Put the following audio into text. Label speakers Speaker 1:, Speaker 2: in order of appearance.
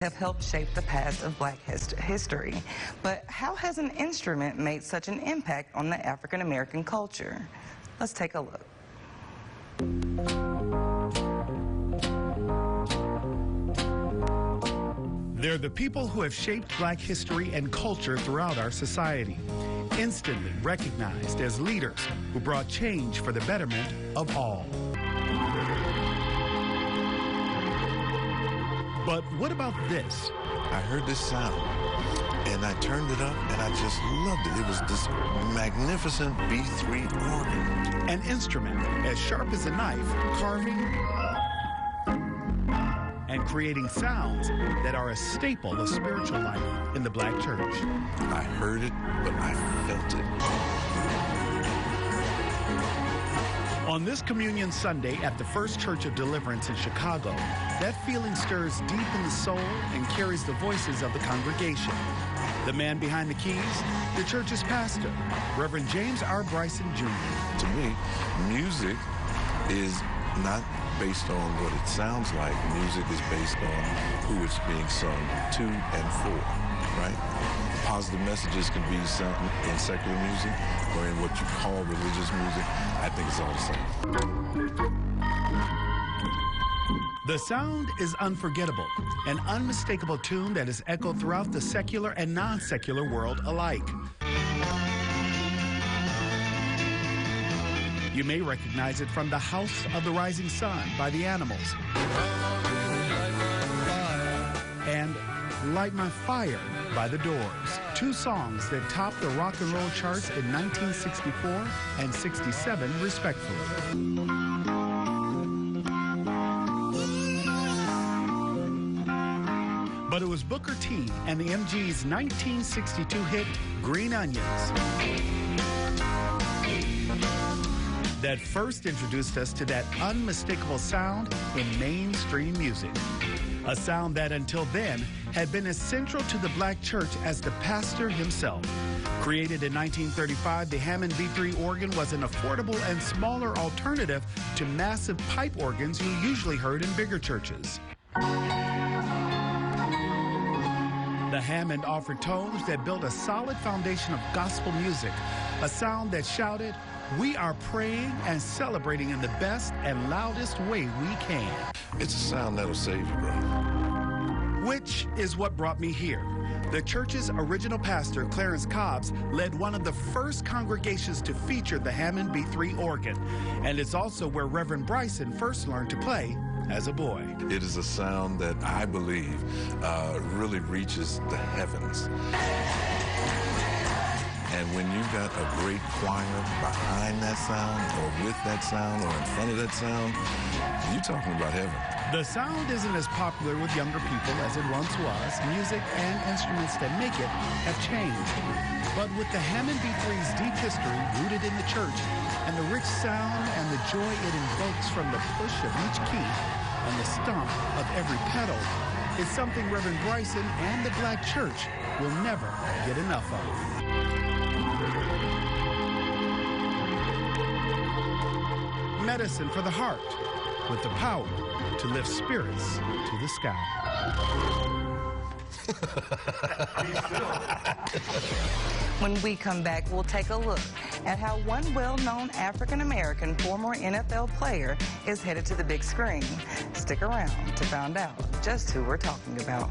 Speaker 1: have helped shape the past of Black history. But how has an instrument made such an impact on the African American culture? Let's take a look.
Speaker 2: They're the people who have shaped Black history and culture throughout our society, instantly recognized as leaders who brought change for the betterment of all. But what about this?
Speaker 3: I heard this sound, and I turned it up, and I just loved it. It was this magnificent B3 organ.
Speaker 2: An instrument as sharp as a knife, carving and creating sounds that are a staple of spiritual life in the Black church.
Speaker 3: I heard it, but I felt it.
Speaker 2: On this Communion Sunday at the First Church of Deliverance in Chicago, that feeling stirs deep in the soul and carries the voices of the congregation. The man behind the keys, the church's pastor, Reverend James R. Bryson, Jr.
Speaker 3: To me, music is not based on what it sounds like. Music is based on who it's being sung to and for, right? Positive messages can be sung in secular music or in what you call religious music. I think it's all the same.
Speaker 2: The sound is unforgettable, an unmistakable tune that is echoed throughout the secular and non-secular world alike. You may recognize it from The House of the Rising Sun by the Animals and Light My Fire by The Doors, two songs that topped the rock and roll charts in 1964 and 67 respectively. But it was Booker T and the MG's 1962 hit Green Onions that first introduced us to that unmistakable sound in mainstream music. A sound that until then had been as central to the Black church as the pastor himself. Created in 1935, the Hammond B3 organ was an affordable and smaller alternative to massive pipe organs you usually heard in bigger churches. The Hammond offered tones that built a solid foundation of gospel music, a sound that shouted, "We are praying and celebrating in the best and loudest way we can."
Speaker 3: It's a sound that'll save you, bro.
Speaker 2: Which is what brought me here. The church's original pastor, Clarence Cobbs, led one of the first congregations to feature the Hammond B3 organ. And it's also where Reverend Bryson first learned to play as a boy.
Speaker 3: It is a sound that I believe really reaches the heavens. And when you've got a great choir behind that sound, or with that sound, or in front of that sound, you're talking about heaven.
Speaker 2: The sound isn't as popular with younger people as it once was. Music and instruments that make it have changed. But with the Hammond B3's deep history rooted in the church, and the rich sound and the joy it invokes from the push of each key and the stomp of every pedal, is something Reverend Bryson and the Black church will never get enough of. Medicine for the heart, with the power to lift spirits to the sky.
Speaker 1: When we come back, we'll take a look at how one well-known African-American former NFL player is headed to the big screen. Stick around to find out just who we're talking about.